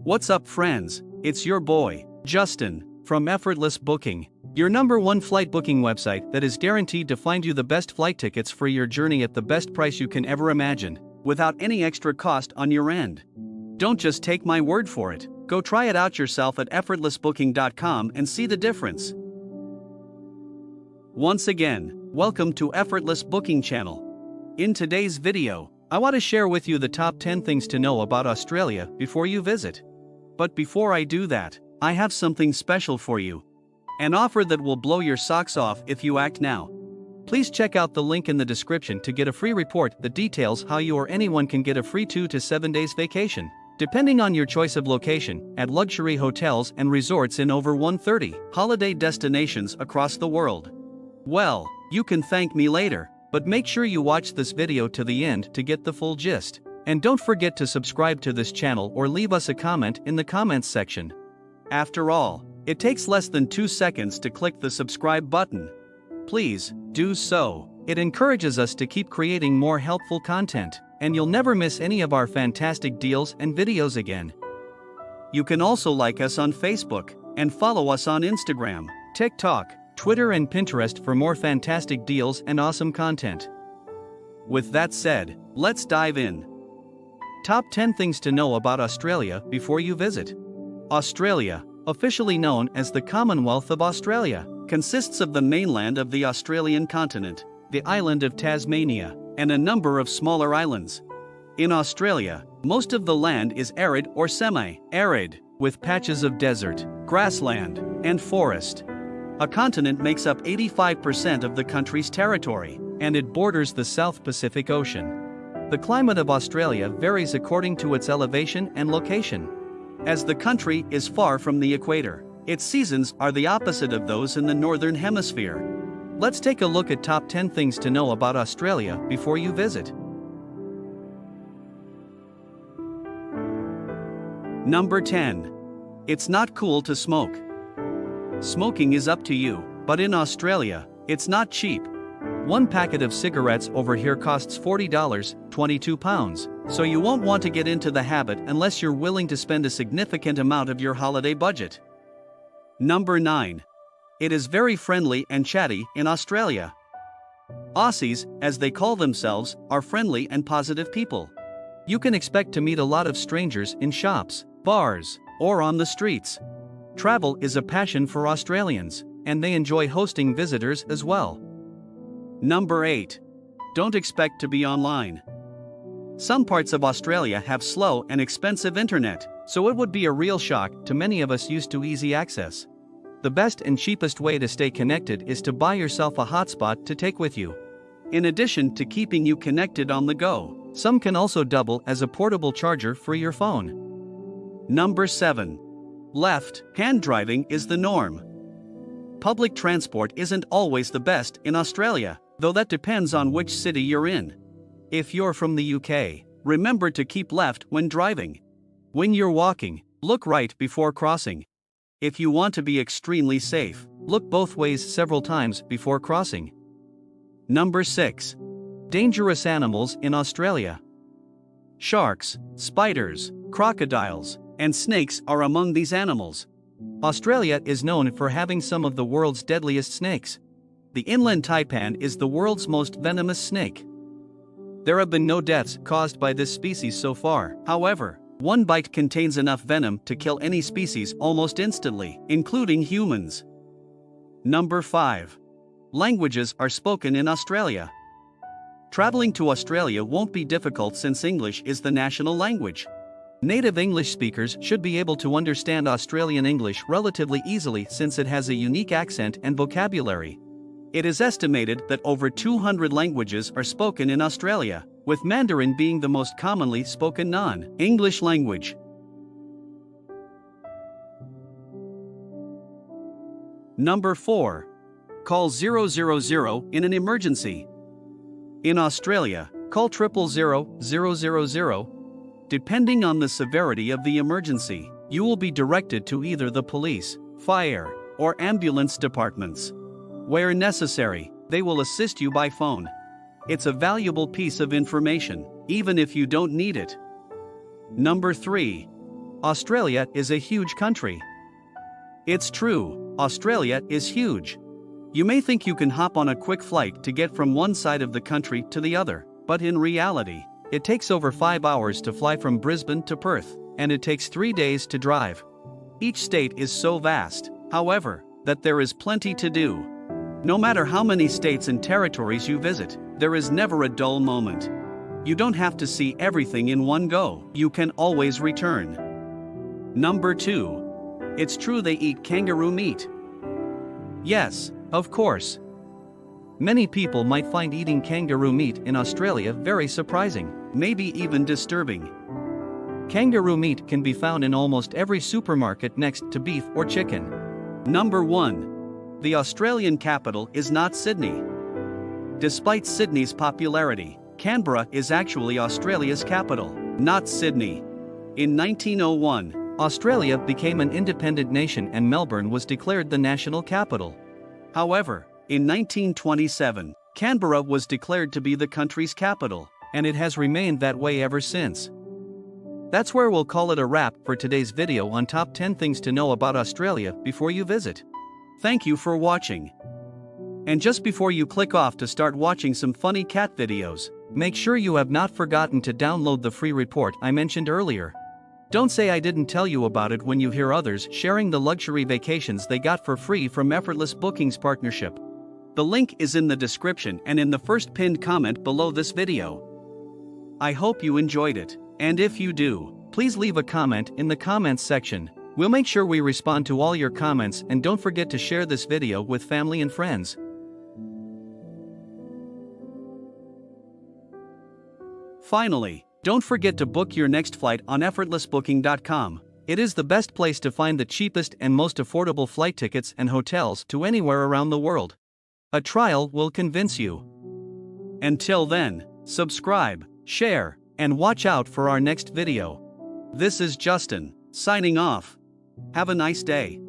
What's up, friends? It's your boy, Justin, from Effortless Booking, your #1 flight booking website that is guaranteed to find you the best flight tickets for your journey at the best price you can ever imagine, without any extra cost on your end. Don't just take my word for it, go try it out yourself at effortlessbooking.com and see the difference. Once again, welcome to Effortless Booking channel. In today's video, I want to share with you the top 10 things to know about Australia before you visit. But before I do that, I have something special for you. An offer that will blow your socks off if you act now. Please check out the link in the description to get a free report that details how you or anyone can get a free 2 to 7 days vacation, depending on your choice of location, at luxury hotels and resorts in over 130 holiday destinations across the world. Well, you can thank me later, but make sure you watch this video to the end to get the full gist. And don't forget to subscribe to this channel or leave us a comment in the comments section. After all, it takes less than 2 seconds to click the subscribe button. Please, do so. It encourages us to keep creating more helpful content, and you'll never miss any of our fantastic deals and videos again. You can also like us on Facebook, and follow us on Instagram, TikTok, Twitter and Pinterest for more fantastic deals and awesome content. With that said, let's dive in. Top 10 things to know about Australia before you visit. Australia, officially known as the Commonwealth of Australia, consists of the mainland of the Australian continent, the island of Tasmania, and a number of smaller islands. In Australia, most of the land is arid or semi-arid, with patches of desert, grassland, and forest. A continent makes up 85% of the country's territory, and it borders the South Pacific Ocean. The climate of Australia varies according to its elevation and location. As the country is far from the equator, its seasons are the opposite of those in the Northern Hemisphere. Let's take a look at top 10 things to know about Australia before you visit. Number 10. It's not cool to smoke. Smoking is up to you, but in Australia, it's not cheap. One packet of cigarettes over here costs $40, £22, so you won't want to get into the habit unless you're willing to spend a significant amount of your holiday budget. Number 9. It is very friendly and chatty in Australia. Aussies, as they call themselves, are friendly and positive people. You can expect to meet a lot of strangers in shops, bars, or on the streets. Travel is a passion for Australians, and they enjoy hosting visitors as well. Number 8. Don't expect to be online. Some parts of Australia have slow and expensive internet, so it would be a real shock to many of us used to easy access. The best and cheapest way to stay connected is to buy yourself a hotspot to take with you. In addition to keeping you connected on the go, some can also double as a portable charger for your phone. Number 7. Left-hand driving is the norm. Public transport isn't always the best in Australia, though that depends on which city you're in. If you're from the UK, remember to keep left when driving. When you're walking, look right before crossing. If you want to be extremely safe, look both ways several times before crossing. Number 6. Dangerous animals in Australia. Sharks, spiders, crocodiles, and snakes are among these animals. Australia is known for having some of the world's deadliest snakes. The inland taipan is the world's most venomous snake. There have been no deaths caused by this species so far. However, one bite contains enough venom to kill any species almost instantly, including humans. Number 5. Languages are spoken in Australia. Traveling to Australia won't be difficult since English is the national language. Native English speakers should be able to understand Australian English relatively easily since it has a unique accent and vocabulary. It is estimated that over 200 languages are spoken in Australia, with Mandarin being the most commonly spoken non-English language. Number 4. Call 000 in an emergency. In Australia, call 000 Depending on the severity of the emergency, you will be directed to either the police, fire, or ambulance departments. Where necessary, they will assist you by phone. It's a valuable piece of information, even if you don't need it. Number 3. Australia is a huge country. It's true, Australia is huge. You may think you can hop on a quick flight to get from one side of the country to the other, but in reality, it takes over 5 hours to fly from Brisbane to Perth, and it takes 3 days to drive. Each state is so vast, however, that there is plenty to do. No matter how many states and territories you visit, there is never a dull moment. You don't have to see everything in one go, you can always return. Number 2. It's true they eat kangaroo meat. Yes, of course. Many people might find eating kangaroo meat in Australia very surprising, maybe even disturbing. Kangaroo meat can be found in almost every supermarket next to beef or chicken. Number 1. The Australian capital is not Sydney. Despite Sydney's popularity, Canberra is actually Australia's capital, not Sydney. In 1901, Australia became an independent nation and Melbourne was declared the national capital. However, in 1927, Canberra was declared to be the country's capital, and it has remained that way ever since. That's where we'll call it a wrap for today's video on top 10 things to know about Australia before you visit. Thank you for watching. And just before you click off to start watching some funny cat videos, make sure you have not forgotten to download the free report I mentioned earlier. Don't say I didn't tell you about it when you hear others sharing the luxury vacations they got for free from Effortless Bookings Partnership. The link is in the description and in the first pinned comment below this video. I hope you enjoyed it, and if you do, please leave a comment in the comments section. We'll make sure we respond to all your comments, and don't forget to share this video with family and friends. Finally, don't forget to book your next flight on effortlessbooking.com. It is the best place to find the cheapest and most affordable flight tickets and hotels to anywhere around the world. A trial will convince you. Until then, subscribe, share, and watch out for our next video. This is Justin, signing off. Have a nice day.